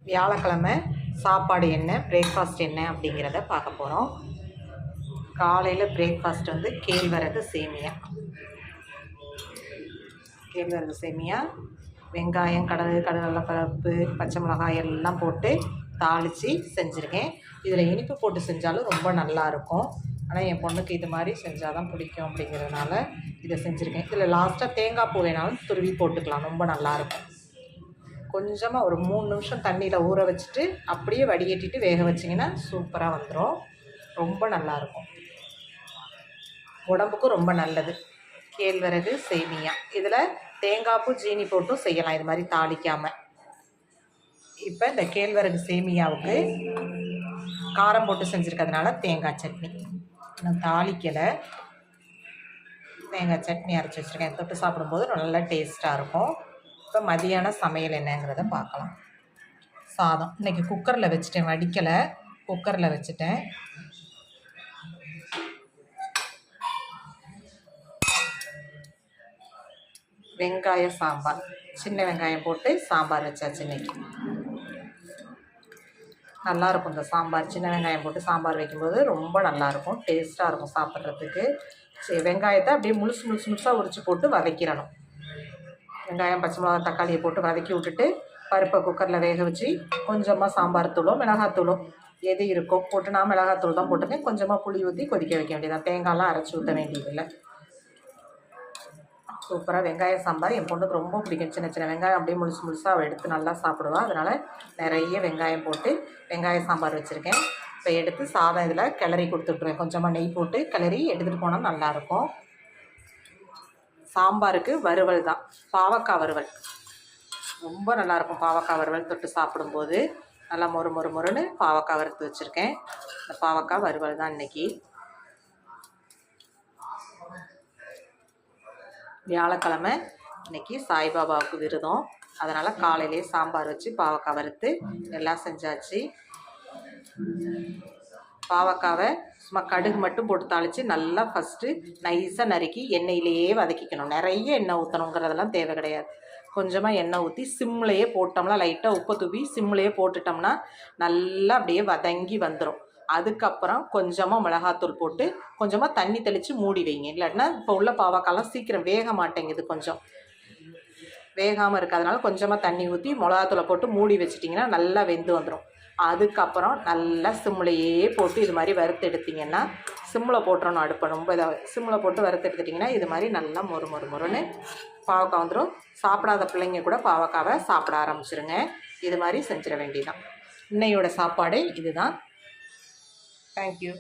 வியாழக்கிழமை சாப்பாடு என்ன, பிரேக்ஃபாஸ்ட் என்ன அப்படிங்கிறத பார்க்க போகிறோம். காலையில் பிரேக்ஃபாஸ்ட் வந்து கேழ்வரகு சேமியா. கேழ்வரகு சேமியா வெங்காயம், கடலைப்பருப்பு, பச்சை மிளகாய் எல்லாம் போட்டு தாளித்து செஞ்சுருக்கேன். இதில் இனிப்பு போட்டு செஞ்சாலும் ரொம்ப நல்லாயிருக்கும். ஆனால் என் பொண்ணுக்கு இது மாதிரி செஞ்சால் தான் பிடிக்கும் அப்படிங்கிறதுனால இதை செஞ்சுருக்கேன். இதில் லாஸ்ட்டாக தேங்காய் பூ வேணாலும் துருவி போட்டுக்கலாம், ரொம்ப நல்லாயிருக்கும். கொஞ்சமாக ஒரு 3 நிமிஷம் தண்ணியில் ஊற வச்சுட்டு அப்படியே வடிகட்டிட்டு வேக வச்சிங்கன்னா சூப்பராக வந்துடும். ரொம்ப நல்லாயிருக்கும், உடம்புக்கும் ரொம்ப நல்லது. கேழ்வரகு சேமியா இதில் தேங்காய் பூ ஜீனி போட்டும் செய்யலாம், இது மாதிரி தாளிக்காமல். இப்போ இந்த கேழ்வரகு சேமியாவுக்கு காரம் போட்டு செஞ்சுருக்கிறதுனால தேங்காய் சட்னி, நான் தாளிக்கலை, தேங்காய் சட்னி அரைச்சி வச்சுருக்கேன். தொட்டு சாப்பிடும்போது நல்லா டேஸ்ட்டாக இருக்கும். இப்போ மதியான சமையல் என்னங்கிறத பார்க்கலாம். சாதம் இன்றைக்கி குக்கரில் வச்சுட்டேன், வடிக்கலை, குக்கரில் வச்சுட்டேன். வெங்காய சாம்பார், சின்ன வெங்காயம் போட்டு சாம்பார் வச்சாச்சு. இன்றைக்கி நல்லாயிருக்கும் இந்த சாம்பார். சின்ன வெங்காயம் போட்டு சாம்பார் வைக்கும்போது ரொம்ப நல்லாயிருக்கும், டேஸ்ட்டாக இருக்கும் சாப்பிட்றதுக்கு. சரி, வெங்காயத்தை அப்படியே முழுசாக உரித்து போட்டு வதக்கிடணும். வெங்காயம், பச்சை மிளகாய், தக்காளியை போட்டு வதக்கி விட்டுட்டு பருப்பை குக்கரில் வேக வச்சு கொஞ்சமாக சாம்பார் தூளோ மிளகாத்தூளோ எது இருக்கோ போட்டு, நான் மிளகாத்தூள் தான் போட்டிருக்கேன். கொஞ்சமாக புளி ஊற்றி கொதிக்க வைக்க வேண்டியதான், தேங்காய்லாம் அரைச்சி ஊற்ற வேண்டியதில்லை. சூப்பராக வெங்காய சாம்பார் என் பொண்ணுக்கு ரொம்ப பிடிக்கும். சின்ன சின்ன வெங்காயம் அப்படியே முழுசாக அவள் எடுத்து நல்லா சாப்பிடுவாள். அதனால் நிறைய வெங்காயம் போட்டு வெங்காய சாம்பார் வச்சுருக்கேன். இப்போ எடுத்து சாதம் இதில் கிளறி கொடுத்துட்ருவேன். கொஞ்சமாக நெய் போட்டு கிளறி எடுத்துகிட்டு போனால் நல்லாயிருக்கும். சாம்பாருக்கு வறுவல் தான், பாவக்காய் வறுவல் ரொம்ப நல்லாயிருக்கும். பாவக்காய் வறுவல் தொட்டு சாப்பிடும்போது நல்லா மொறுன்னு பாவக்காய் வறுத்து வச்சுருக்கேன். இந்த பாவக்காய் வறுவல் தான் இன்றைக்கி. வியாழக்கிழமை இன்றைக்கி சாய்பாபாவுக்கு விரதம். அதனால் காலையிலே சாம்பார் வச்சு பாவக்காய் வறுத்து எல்லாம் செஞ்சாச்சு. பாவக்காவை சும்மா கடுகு மட்டும் போட்டு தாளித்து நல்லா ஃபஸ்ட்டு நைஸாக நறுக்கி எண்ணெயிலேயே வதக்கிக்கணும். நிறைய எண்ணெய் ஊற்றணுங்கிறதெல்லாம் தேவை கிடையாது. கொஞ்சமாக எண்ணெய் ஊற்றி சிம்லையே போட்டோம்னா, லைட்டாக உப்பை தூவி சிம்லையே போட்டுட்டோம்னா நல்லா அப்படியே வதங்கி வந்துடும். அதுக்கப்புறம் கொஞ்சமாக மிளகாத்தூள் போட்டு கொஞ்சமாக தண்ணி தெளித்து மூடி வைங்க. இல்லாட்டினா இப்போ உள்ள பாவக்காய்லாம் சீக்கிரம் வேக மாட்டேங்குது, கொஞ்சம் வேகாமல் இருக்கிறதுனால கொஞ்சமாக தண்ணி ஊற்றி மிளகாத்தூளை போட்டு மூடி வச்சிட்டிங்கன்னா நல்லா வெந்து வந்துடும். அதுக்கப்புறம் நல்லா சிம்லையே போட்டு இது மாதிரி வறுத்து எடுத்திங்கன்னா, சிம்மில் போட்டுறணும் அடுப்பை ரொம்ப இதாக, சிம்மில் போட்டு வறுத்து எடுத்துட்டிங்கன்னா இது மாதிரி நல்லா மொறுன்னு பாவக்காய் வந்துடும். சாப்பிடாத பிள்ளைங்க கூட பாவக்காவை சாப்பிட ஆரம்பிச்சிருங்க. இது மாதிரி செஞ்சிட வேண்டியதான். இன்னையோட சாப்பாடு இதுதான். தேங்க்யூ.